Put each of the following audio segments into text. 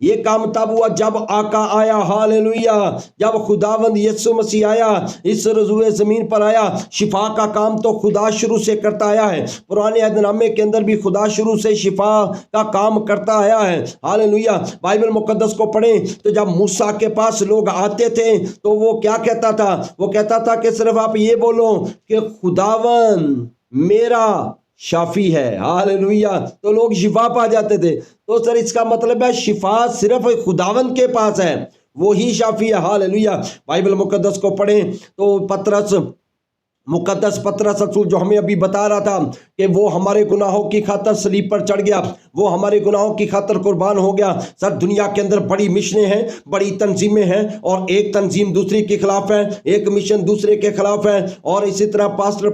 یہ کام تب ہوا جب آقا آیا، ہاللیلویہ، جب خداوند یسوع مسیح آیا، اس رضوع زمین پر آیا۔ شفا کا کام تو خدا شروع سے کرتا آیا ہے، پرانے عہد نامے کے اندر بھی خدا شروع سے شفا کا کام کرتا آیا ہے، ہاللیلویہ۔ بائبل مقدس کو پڑھیں تو جب موسیٰ کے پاس لوگ آتے تھے تو وہ کیا کہتا تھا؟ وہ کہتا تھا کہ صرف آپ یہ بولو کہ خداوند میرا شافی ہے، ہاللیلویہ، تو لوگ شفا پا جاتے تھے۔ تو سر اس کا مطلب ہے شفا صرف خداوند کے پاس ہے، وہی شافی ہے، ہاللیلویہ۔ بائبل مقدس کو پڑھیں تو پطرس رسول جو ہمیں ابھی بتا رہا تھا کہ وہ ہمارے گناہوں کی خاطر صلیب پر چڑھ گیا، وہ ہمارے گناہوں کی خاطر قربان ہو گیا۔ سر دنیا کے اندر بڑی مشنیں ہیں، بڑی تنظیمیں ہیں، اور ایک تنظیم دوسری کے خلاف ہے، ایک مشن دوسرے کے خلاف ہے، اور اسی طرح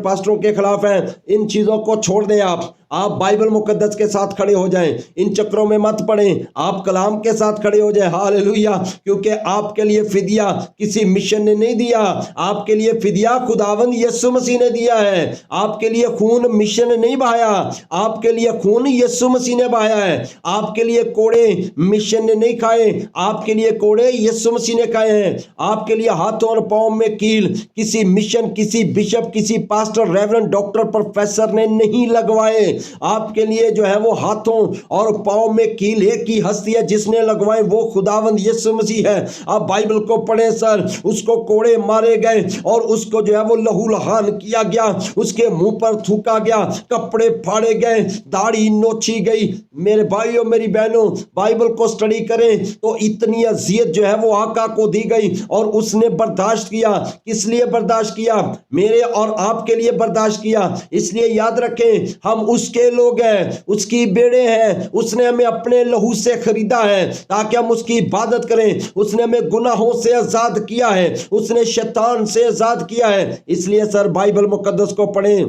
پاسٹروں کے خلاف ہے۔ ان چیزوں کو چھوڑ دیں، آپ بائبل مقدس کے ساتھ کھڑے ہو جائیں، ان چکروں میں مت پڑیں، آپ کلام کے ساتھ کھڑے ہو جائیں، ہاللیلویہ، کیونکہ آپ کے لیے فدیہ کسی مشن نے نہیں دیا، آپ کے لیے فدیہ خداوند یسوع مسیح نے دیا ہے۔ آپ کے لیے خون مشن نے نہیں بہایا، آپ کے لیے خون یسوع مسیح نے بہایا ہے۔ آپ کے لیے کوڑے مشن نے نہیں کھائے، آپ کے لیے کوڑے یسوع مسیح نے کھائے ہیں۔ آپ کے لیے ہاتھوں اور پاؤں میں کیل کسی مشن، کسی بشپ، کسی پاسٹر، ریورنڈ، ڈاکٹر، پروفیسر نے نہیں لگوائے۔ آپ کے لیے جو ہے وہ ہاتھوں اور پاؤں میں کیل ایک ہی ہستی ہے جس نے لگوائے، وہ خداوند یسوع مسیح ہے۔ آپ بائبل کو پڑھیں سر، اس کو کوڑے مارے گئے اور اس کو جو ہے وہ لہو لہان کیا گیا، اس کے منہ پر تھوکا گیا، کپڑے پھاڑے گئے، داڑھی نوچی گئی۔ میرے بھائیوں میری بہنوں، بائبل کو سٹڈی کریں تو اتنی اذیت جو ہے وہ آقا کو دی گئی، اور اس نے برداشت کیا۔ کس لیے برداشت کیا؟ میرے اور آپ کے لیے برداشت کیا۔ اس لیے یاد رکھیں ہم اس کے لوگ ہیں، اس کی بیڑے ہیں، اس نے ہمیں اپنے لہو سے خریدا ہے تاکہ ہم اس کی عبادت کریں۔ اس نے ہمیں گناہوں سے آزاد کیا ہے، اس نے شیطان سے آزاد کیا ہے۔ اس لیے سر بائبل مقدس کو پڑھیں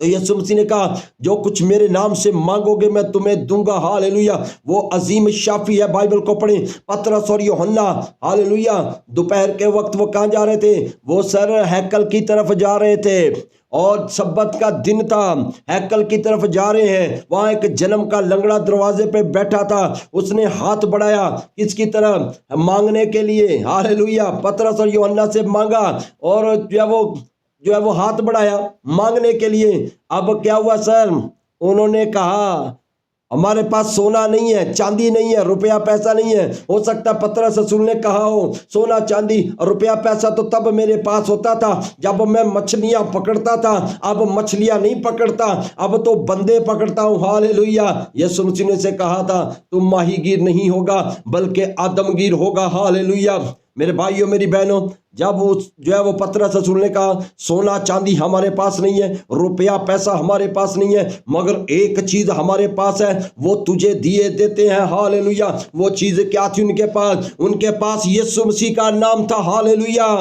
تو یسوع مسیح نے کہا جو کچھ میرے نام سے مانگو گے میں تمہیں دوں گا، ہاللیلویہ۔ وہ عظیم شافی ہے، بائبل کو پڑھیں۔ پطرس اور یوحنا، ہاللیلویہ، دوپہر کے وقت وہ کہاں جا رہے تھے؟ وہ سر ہیکل کی طرف جا رہے تھے، اور سبت کا دن تھا، ہیکل کی طرف جا رہے ہیں۔ وہاں ایک جنم کا لنگڑا دروازے پہ بیٹھا تھا، اس نے ہاتھ بڑھایا کس کی طرف؟ مانگنے کے لیے، ہاللیلویہ۔ پطرس اور یوحنا سے مانگا، اور جو ہے وہ ہاتھ بڑھایا مانگنے کے لیے۔ اب کیا ہوا سر؟ انہوں نے کہا ہمارے پاس سونا نہیں ہے، چاندی نہیں ہے، روپیہ پیسہ نہیں ہے۔ ہو سکتا پطرس رسول نے کہا ہو سونا چاندی اور روپیہ پیسہ تو تب میرے پاس ہوتا تھا جب میں مچھلیاں پکڑتا تھا، اب مچھلیاں نہیں پکڑتا، اب تو بندے پکڑتا ہوں، ہاللیلویہ۔ یسوع مسیح نے سے کہا تھا تم ماہی گیر نہیں ہوگا بلکہ آدم گیر ہوگا، ہاللیلویہ۔ میرے بھائیوں میری بہنوں، جب وہ پطرس رسول نے کہا سونا چاندی ہمارے پاس نہیں ہے، روپیہ پیسہ ہمارے پاس نہیں ہے، مگر ایک چیز ہمارے پاس ہے، وہ تجھے دیے دیتے ہیں، ہاللیلویہ۔ وہ چیز کیا تھی ان کے پاس؟ ان کے پاس یسوع مسیح کا نام تھا، ہاللیلویہ۔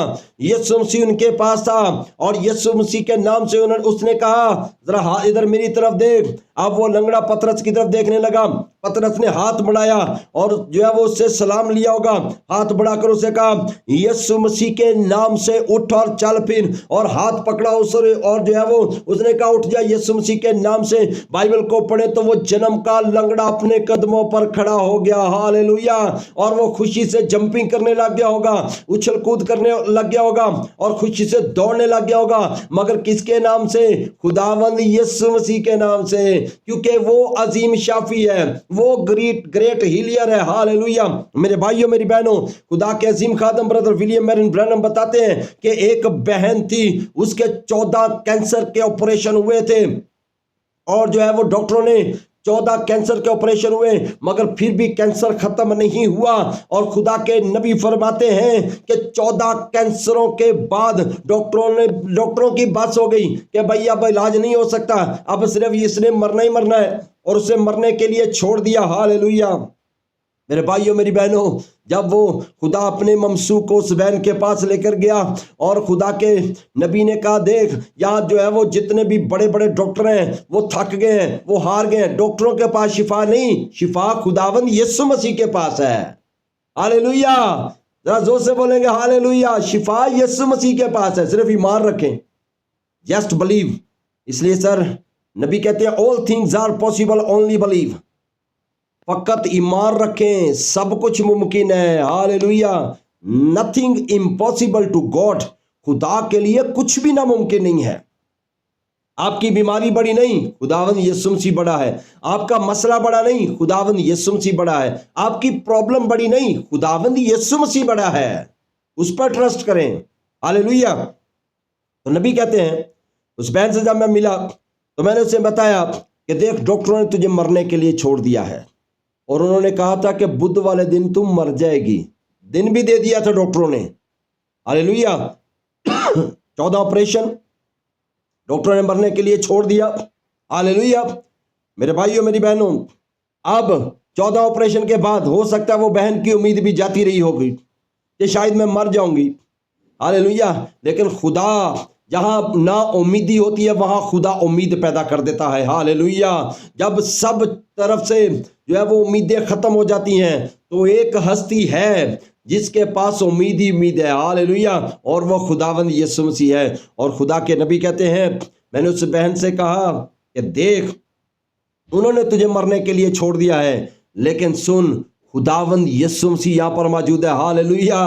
یسوع مسیح ان کے پاس تھا، اور یسوع مسیح کے نام سے اس نے کہا ذرا ادھر میری طرف دیکھ۔ اب وہ لنگڑا پطرس کی طرف دیکھنے لگا، پطرس نے ہاتھ بڑھایا اور جو ہے وہ اس سے سلام لیا ہوگا، ہاتھ بڑھا کر اسے کہا یسوع مسیح کے نام سے اٹھ اور چل پھر، اور ہاتھ پکڑا اس اور جو ہے وہ اس نے کہا اٹھ جا یسوع مسیح کے نام سے۔ بائبل کو پڑھے تو وہ جنم کا لنگڑا اپنے قدموں پر کھڑا ہو گیا، ہاللیلویہ، اور وہ خوشی سے جمپنگ کرنے لگ گیا ہوگا، اچھل کود کرنے لگ گیا ہوگا، اور خوشی سے دوڑنے لگ گیا ہوگا، مگر کس کے نام سے؟ خداوند یسوع مسیح کے نام سے، کیونکہ وہ عظیم شافی ہے، وہ گریٹ ہیلر ہے، ہاللیلویہ۔ میرے بھائیوں میری بہنوں، خدا کے عظیم خادم برادر ولیم میرن برنم بتاتے ہیں کہ ایک بہن تھی، اس کے 14 کینسر کے آپریشن ہوئے تھے، اور جو ہے وہ ڈاکٹروں نے 14 کینسر کے آپریشن ہوئے، مگر پھر بھی کینسر ختم نہیں ہوا، اور خدا کے نبی فرماتے ہیں کہ 14 کینسروں کے بعد ڈاکٹروں کی بات ہو گئی کہ بھائی اب علاج نہیں ہو سکتا، اب صرف اس نے مرنا ہی مرنا ہے، اور اسے مرنے کے لیے چھوڑ دیا، ہاللیلویہ۔ میرے بھائیوں میری بہنوں، جب وہ خدا اپنے ممسوح کو اس بہن کے پاس لے کر گیا، اور خدا کے نبی نے کہا دیکھ یہاں جو ہے وہ جتنے بھی بڑے بڑے ڈاکٹر ہیں وہ تھک گئے ہیں، وہ ہار گئے ہیں، ڈاکٹروں کے پاس شفا نہیں، شفا خداوند یسوع مسیح کے پاس ہے، ہاللیلویہ۔ ذرا زور سے بولیں گے ہاللیلویہ، شفا یسوع مسیح کے پاس ہے، صرف ایمان رکھیں، جسٹ بلیو۔ اس لیے سر نبی کہتے ہیں all things are possible only believe۔ فقط ایمان رکھیں، سب کچھ ممکن ہے. Hallelujah. Nothing impossible to God. خدا کے لیے کچھ بھی ناممکن نہیں ہے. آپ کی بیماری بڑی نہیں، خداوند یسوع مسیح بڑا ہے. آپ کا مسئلہ بڑا نہیں، خداوند یسوع مسیح بڑا ہے. آپ کی پرابلم بڑی نہیں، خداوند یسوع مسیح بڑا ہے. اس پر ٹرسٹ کریں. ہاللیلویہ. تو نبی کہتے ہیں، اس بہن سے جب میں ملا تو میں نے اسے بتایا کہ دیکھ، ڈاکٹروں نے تجھے مرنے کے لیے چھوڑ دیا ہے، اور انہوں نے کہا تھا کہ بدھ والے دن تم مر جائے گی. دن بھی دے دیا تھا ڈاکٹروں نے. ہاللیلویہ. 14 آپریشن ڈاکٹروں نے مرنے کے لیے چھوڑ دیا. ہاللیلویہ. میرے بھائیوں میری بہنوں، اب 14 آپریشن کے بعد ہو سکتا ہے وہ بہن کی امید بھی جاتی رہی ہوگی کہ شاید میں مر جاؤں گی. ہاللیلویہ. لیکن خدا جہاں نا امیدی ہوتی ہے وہاں خدا امید پیدا کر دیتا ہے. ہاللیلویہ. جب سب طرف سے جو ہے وہ امیدیں ختم ہو جاتی ہیں تو ایک ہستی ہے جس کے پاس امید ہی امید ہے. ہاللیلویہ. اور وہ خداوند یسوع مسیح ہے. اور خدا کے نبی کہتے ہیں، میں نے اس بہن سے کہا کہ دیکھ، انہوں نے تجھے مرنے کے لیے چھوڑ دیا ہے، لیکن سن، خداوند یسوع مسیح یہاں پر موجود ہے. ہاللیلویہ.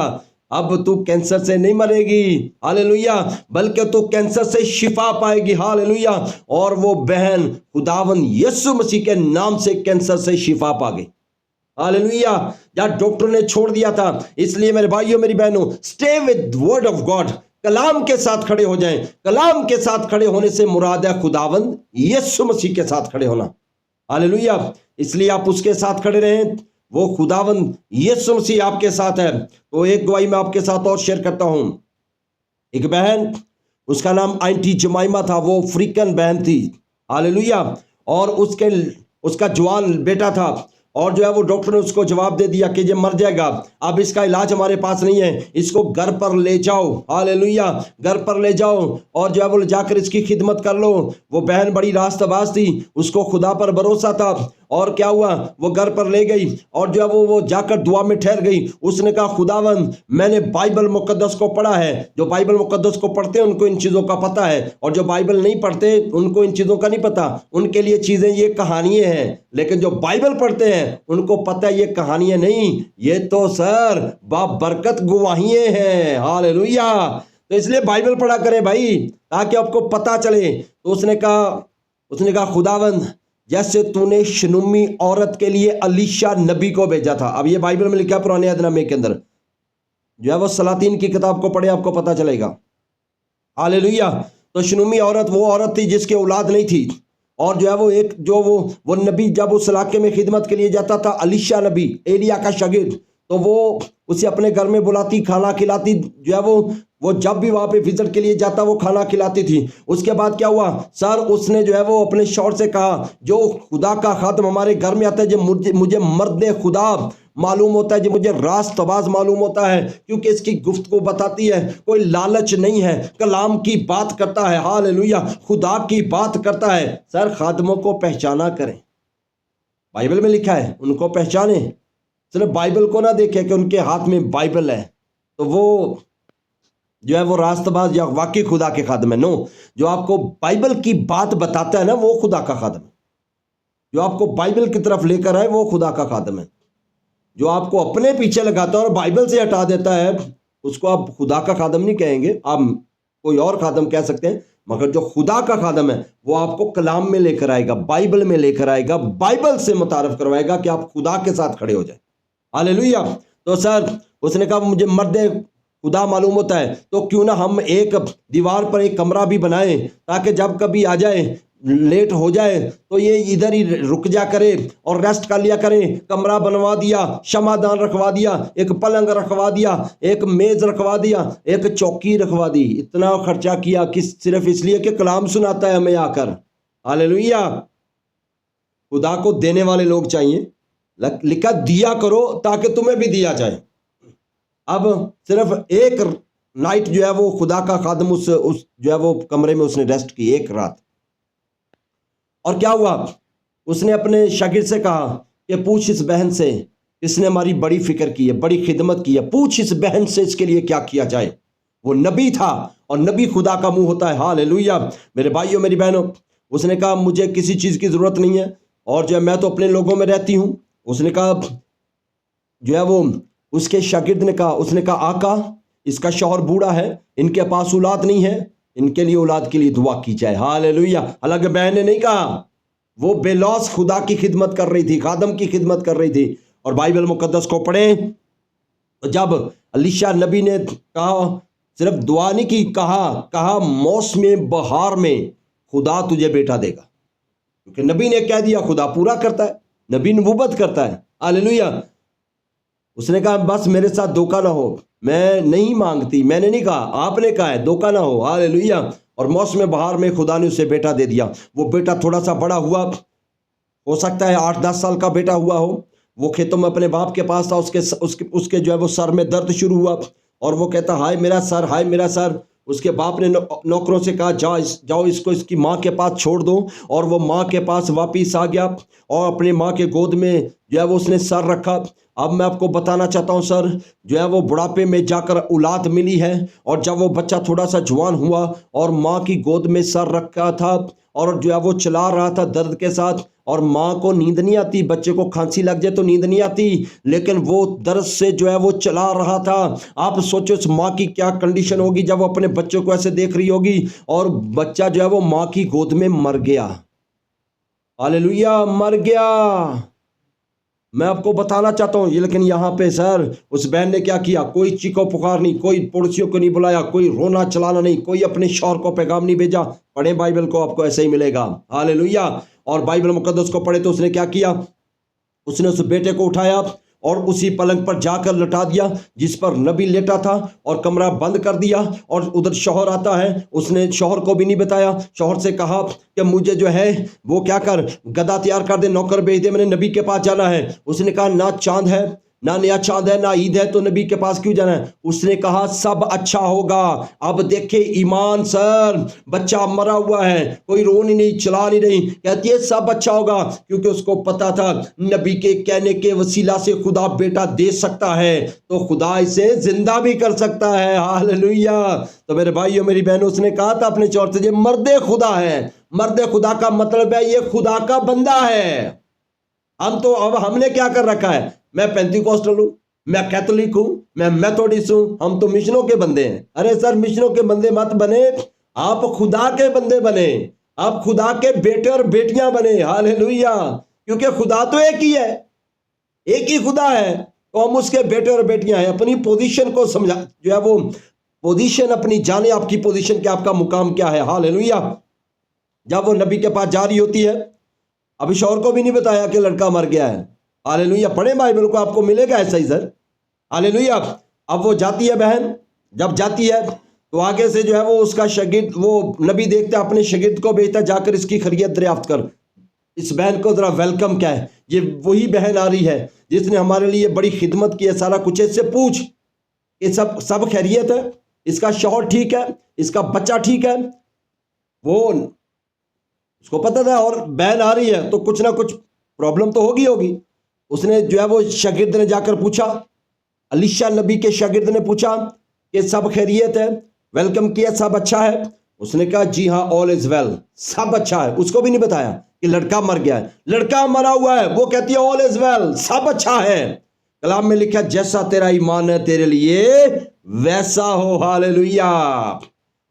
اب تو کینسر سے نہیں مرے گی. ہاللیلویہ. بلکہ تو کینسر سے شفا پائے گی. ہاللیلویہ. اور وہ بہن خداوند یسوع مسیح کے نام سے کینسر سے شفا پا گئی. ہاللیلویہ. جہاں ڈاکٹر نے چھوڑ دیا تھا. اس لیے میرے بھائیوں میری بہنوں، stay with word of God. کلام کے ساتھ کھڑے ہو جائیں. کلام کے ساتھ کھڑے ہونے سے مراد ہے خداوند یسوع مسیح کے ساتھ کھڑے ہونا. ہاللیلویہ. اس لیے آپ اس کے ساتھ کھڑے رہیں. وہ خداوند یسوع مسیح آپ کے ساتھ ہے. تو ایک گواہی میں آپ کے ساتھ اور شیئر کرتا ہوں. ایک بہن، اس کا نام آنٹی جمائمہ تھا. وہ افریقن بہن تھی. ہاللیلویہ. اور اس کا جوان بیٹا تھا، اور جو ہے وہ ڈاکٹر نے اس کو جواب دے دیا کہ یہ مر جائے گا. اب اس کا علاج ہمارے پاس نہیں ہے، اس کو گھر پر لے جاؤ. ہاللیلویہ. گھر پر لے جاؤ اور جو ہے وہ جا کر اس کی خدمت کر لو. وہ بہن بڑی راست باز تھی، اس کو خدا پر بھروسہ تھا. اور کیا ہوا، وہ گھر پر لے گئی اور جو ہے وہ جا کر دعا میں ٹھہر گئی. اس نے کہا، خداوند، میں نے بائبل مقدس کو پڑھا ہے. جو بائبل مقدس کو پڑھتے ہیں ان کو ان چیزوں کا پتہ ہے، اور جو بائبل نہیں پڑھتے ان کو ان چیزوں کا نہیں پتہ. ان کے لیے چیزیں یہ کہانیاں ہیں. لیکن جو بائبل پڑھتے ہیں ان کو پتہ ہے یہ کہانیاں نہیں، یہ تو سر بابرکت گواہیاں ہیں. ہاللیلویہ. تو اس لیے بائبل پڑھا کریں بھائی، تاکہ آپ کو پتہ چلے. تو اس نے کہا خداوند، جیسے تو نے شنومی عورت کے لیے الیشا نبی کو بھیجا تھا. اب یہ بائبل میں لکھا پرانے عہد نامے کے اندر، جو ہے وہ سلاطین کی کتاب کو پڑھے، آپ کو پتہ چلے گا. ہاللیلویہ. تو شنومی عورت وہ عورت تھی جس کے اولاد نہیں تھی، اور جو ہے وہ ایک وہ نبی جب اس علاقے میں خدمت کے لیے جاتا تھا، الیشا نبی ایلیا کا شاگرد، تو وہ اسے اپنے گھر میں بلاتی، کھانا کھلاتی. جو ہے وہ جب بھی وہاں پہ وزٹ کے لیے جاتا وہ کھانا کھلاتی تھی. اس کے بعد کیا ہوا سر، اس نے جو ہے وہ اپنے شوہر سے کہا، جو خدا کا خادم ہمارے گھر میں آتا ہے جو مجھے مرد خدا معلوم ہوتا ہے، جو مجھے راست باز معلوم ہوتا ہے، کیونکہ اس کی گفتگو بتاتی ہے کوئی لالچ نہیں ہے، کلام کی بات کرتا ہے. ہاللیلویہ. خدا کی بات کرتا ہے. سر، خادموں کو پہچانا کریں. بائبل میں لکھا ہے ان کو پہچانیں. صرف بائبل کو نہ دیکھیں کہ ان کے ہاتھ میں بائبل ہے تو وہ جو ہے وہ راست باز یا واقعی خدا کے خادم ہے. نو، جو آپ کو بائبل کی بات بتاتا ہے نا، وہ خدا کا خادم ہے. جو آپ کو بائبل کی طرف لے کر آئے وہ خدا کا خادم ہے. جو آپ کو اپنے پیچھے لگاتا ہے اور بائبل سے ہٹا دیتا ہے، اس کو آپ خدا کا خادم نہیں کہیں گے، آپ کوئی اور خادم کہہ سکتے ہیں. مگر جو خدا کا خادم ہے وہ آپ کو کلام میں لے کر آئے گا، بائبل میں لے کر آئے گا، بائبل سے متعارف کروائے گا کہ آپ خدا کے ساتھ کھڑے ہو جائیں. ہاللیلویہ. تو سر، اس نے کہا مجھے مرد خدا معلوم ہوتا ہے، تو کیوں نہ ہم ایک دیوار پر ایک کمرہ بھی بنائیں، تاکہ جب کبھی آ جائے، لیٹ ہو جائے تو یہ ادھر ہی رک جا کرے اور ریسٹ کر لیا کرے. کمرہ بنوا دیا، شمعدان رکھوا دیا، ایک پلنگ رکھوا دیا، ایک میز رکھوا دیا، ایک چوکی رکھوا دی. اتنا خرچہ کیا صرف اس لیے کہ کلام سناتا ہے ہمیں آ کر. ہاللیلویہ. خدا کو دینے والے لوگ چاہیے. لکھا دیا کرو تاکہ تمہیں بھی دیا جائے. اب صرف ایک نائٹ جو ہے وہ خدا کا خادم اس جو ہے وہ کمرے میں اس نے ریسٹ کی، ایک رات. اور کیا ہوا، اس نے اپنے شاگرد سے کہا کہ پوچھ اس بہن سے، اس نے ہماری بڑی فکر کی ہے، بڑی خدمت کی ہے، پوچھ اس بہن سے اس کے لیے کیا کیا جائے. وہ نبی تھا اور نبی خدا کا منہ ہوتا ہے. ہاللیلویہ. میرے بھائیوں میری بہنوں، اس نے کہا مجھے کسی چیز کی ضرورت نہیں ہے، اور جو ہے میں تو اپنے لوگوں میں رہتی ہوں. اس نے کہا جو ہے وہ اس کے شاگرد نے کہا، اس نے کہا آقا اس کا شوہر بوڑھا ہے، ان کے پاس اولاد نہیں ہے، ان کے لیے اولاد کے لیے دعا کی جائے۔ ہاللیلویہ۔ حالانکہ بہن نے نہیں کہا، وہ بے لوث خدا کی خدمت کر رہی تھی، خادم کی خدمت کر رہی تھی۔ اور بائبل مقدس کو پڑھیں، جب الیشا نبی نے کہا، صرف دعا نہیں کی، کہا موسم بہار میں خدا تجھے بیٹا دے گا، کیونکہ نبی نے کہہ دیا، خدا پورا کرتا ہے، نبی نبوت کرتا ہے۔ ہاللیلویہ۔ اس نے کہا بس میرے ساتھ دھوکہ نہ ہو، میں نہیں مانگتی، میں نے نہیں کہا، آپ نے کہا ہے، دھوکہ نہ ہو۔ ہاللیلویہ۔ اور موسم بہار میں خدا نے اسے بیٹا دے دیا۔ وہ بیٹا تھوڑا سا بڑا ہوا، ہو سکتا ہے 8-10 سال کا بیٹا ہوا ہو۔ وہ کھیتوں میں اپنے باپ کے پاس تھا، اس کے جو ہے وہ سر میں درد شروع ہوا، اور وہ کہتا ہائے میرا سر، ہائے میرا سر۔ اس کے باپ نے نوکروں سے کہا جاؤ اس کو اس کی ماں کے پاس چھوڑ دو، اور وہ ماں کے پاس واپس آ گیا، اور اپنی ماں کے گود میں جو ہے وہ اس نے سر رکھا۔ اب میں آپ کو بتانا چاہتا ہوں سر، جو ہے وہ بڑھاپے میں جا کر اولاد ملی ہے، اور جب وہ بچہ تھوڑا سا جوان ہوا اور ماں کی گود میں سر رکھا تھا، اور جو ہے وہ چلا رہا تھا درد کے ساتھ، اور ماں کو نیند نہیں آتی، بچے کو کھانسی لگ جائے تو نیند نہیں آتی، لیکن وہ درد سے جو ہے وہ چلا رہا تھا۔ آپ سوچو اس ماں کی کیا کنڈیشن ہوگی جب وہ اپنے بچوں کو ایسے دیکھ رہی ہوگی، اور بچہ جو ہے وہ ماں کی گود میں مر گیا۔ ہاللیلویہ، مر گیا۔ میں آپ کو بتانا چاہتا ہوں، لیکن یہاں پہ سر اس بہن نے کیا کیا؟ کوئی چیخو پکار نہیں، کوئی پڑوسیوں کو نہیں بلایا، کوئی رونا چلانا نہیں، کوئی اپنے شوہر کو پیغام نہیں بھیجا۔ پڑھیں بائبل کو، آپ کو ایسے ہی ملے گا۔ ہاللیلویہ۔ اور بائبل مقدس کو پڑھے تو اس نے کیا کیا؟ اس نے اس بیٹے کو اٹھایا اور اسی پلنگ پر جا کر لٹا دیا جس پر نبی لیٹا تھا، اور کمرہ بند کر دیا۔ اور ادھر شوہر آتا ہے، اس نے شوہر کو بھی نہیں بتایا، شوہر سے کہا کہ مجھے جو ہے وہ کیا کر، گدا تیار کر دے، نوکر بھیج دے، میں نے نبی کے پاس جانا ہے۔ اس نے کہا نہ چاند ہے، نہ نیا چاند ہے، نہ عید ہے، تو نبی کے پاس کیوں جانا ہے؟ اس نے کہا سب اچھا ہوگا۔ اب دیکھیں ایمان سر، بچہ مرا ہوا ہے، کوئی رونی نہیں، چلا نہیں رہی، کہتی ہے سب اچھا ہوگا، کیونکہ اس کو پتا تھا نبی کے کہنے کے وسیلہ سے خدا بیٹا دے سکتا ہے، تو خدا اسے زندہ بھی کر سکتا ہے۔ ہاللیلویہ۔ تو میرے بھائیو میری بہنوں، اس نے کہا تھا اپنے چور سے، یہ مرد خدا ہے۔ مرد خدا کا مطلب ہے یہ خدا کا بندہ ہے۔ ہم نے کیا کر رکھا ہے؟ میں پینتیکوسٹل ہوں، میں کیتھولک ہوں، میں میتھوڈسٹ ہوں، ہم تو مشنوں کے بندے ہیں۔ ارے سر مشنوں کے بندے مت بنے، آپ خدا کے بندے بنے، آپ خدا کے بیٹے اور بیٹیاں بنے۔ ہاللیلویہ۔ کیونکہ خدا تو ایک ہی ہے، ایک ہی خدا ہے، تو ہم اس کے بیٹے اور بیٹیاں ہیں۔ اپنی پوزیشن کو سمجھا، جو ہے وہ پوزیشن اپنی جانے، آپ کی پوزیشن کیا، آپ کا مقام کیا ہے۔ ہاللیلویہ۔ جب وہ نبی کے پاس جا رہی ہوتی ہے، ابھی شوہر کو بھی نہیں بتایا کہ لڑکا مر گیا ہے۔ ہاللیلویہ۔ پڑھیں بائبل کو، آپ کو ملے گا ایسا ہی سر۔ ہاللیلویہ۔ اب وہ جاتی ہے بہن، جب جاتی ہے تو آگے سے جو ہے وہ اس کا شاگرد، وہ نبی دیکھتا اپنے شاگرد کو بھیجتا، جا کر اس کی خیریت دریافت کر، اس بہن کو ذرا ویلکم کیا ہے۔ یہ وہی بہن آ رہی ہے جس نے ہمارے لیے بڑی خدمت کی ہے، سارا کچھ اس سے پوچھ کہ سب خیریت ہے، اس کا شوہر ٹھیک ہے، اس کا بچہ ٹھیک ہے۔ وہ اس کو پتا تھا، اور بہن آ رہی ہے تو کچھ نہ کچھ پرابلم تو ہوگی۔ اس نے جو ہے وہ شاگرد نے جا کر پوچھا، الیشا نبی کے شاگرد نے پوچھا کہ سب خیریت ہے، ویلکم کیا، سب اچھا ہے؟ اس نے کہا جی ہاں، آل از ویل، سب اچھا ہے۔ اس کو بھی نہیں بتایا کہ لڑکا مر گیا ہے، لڑکا مرا ہوا ہے، وہ کہتی ہے آل از ویل، سب اچھا ہے۔ کلام میں لکھا جیسا تیرا ایمان ہے تیرے لیے ویسا ہو۔ ہاللیلویہ۔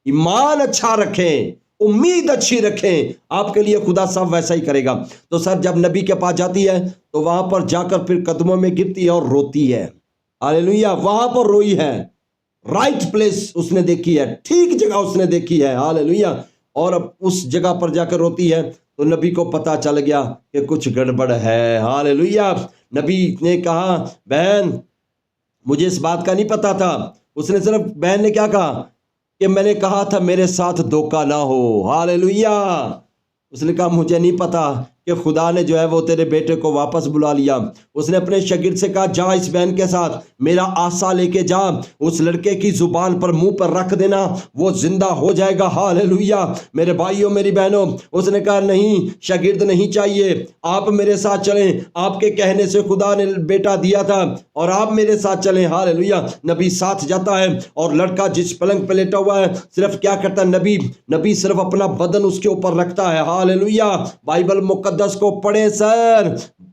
ایمان اچھا رکھیں، امید اچھی رکھیں، آپ کے لیے خدا سب ویسا ہی کرے گا۔ تو سر جب نبی کے پاس جاتی ہے تو وہاں پر جا کر پھر قدموں میں گرتی ہے اور روتی ہے۔ ہاللیلویہ۔ وہاں پر روئی ہے، رائٹ پلیس اس نے دیکھی ہے، ٹھیک جگہ اس نے دیکھی ہے۔ ہاللیلویہ۔ اور اب اس جگہ پر جا کر روتی ہے تو نبی کو پتا چل گیا کہ کچھ گڑبڑ ہے۔ ہاللیلویہ۔ نبی نے کہا بہن مجھے اس بات کا نہیں پتا تھا۔ اس نے صرف، بہن نے کیا کہا کہ میں نے کہا تھا میرے ساتھ دھوکہ نہ ہو۔ ہاللیلویہ۔ اس نے کہا مجھے نہیں پتا کہ خدا نے جو ہے وہ تیرے بیٹے کو واپس بلا لیا۔ اس نے اپنے شاگرد سے کہا جا اس بہن کے ساتھ میرا آسا لے کے جا، اس لڑکے کی زبان پر، منہ پر رکھ دینا، وہ زندہ ہو جائے گا۔ ہاللیلویہ۔ میرے بھائیوں میری بہنوں، اس نے کہا نہیں، شاگرد نہیں چاہیے، آپ میرے ساتھ چلیں، آپ کے کہنے سے خدا نے بیٹا دیا تھا اور آپ میرے ساتھ چلیں۔ ہاللیلویہ۔ نبی ساتھ جاتا ہے اور لڑکا جس پلنگ پہ لیٹا ہوا ہے صرف کیا کرتا ہے، نبی صرف اپنا بدن اس کے اوپر رکھتا ہے۔ ہاللیلویہ۔ بائبل مقدس کو پڑھیں سر،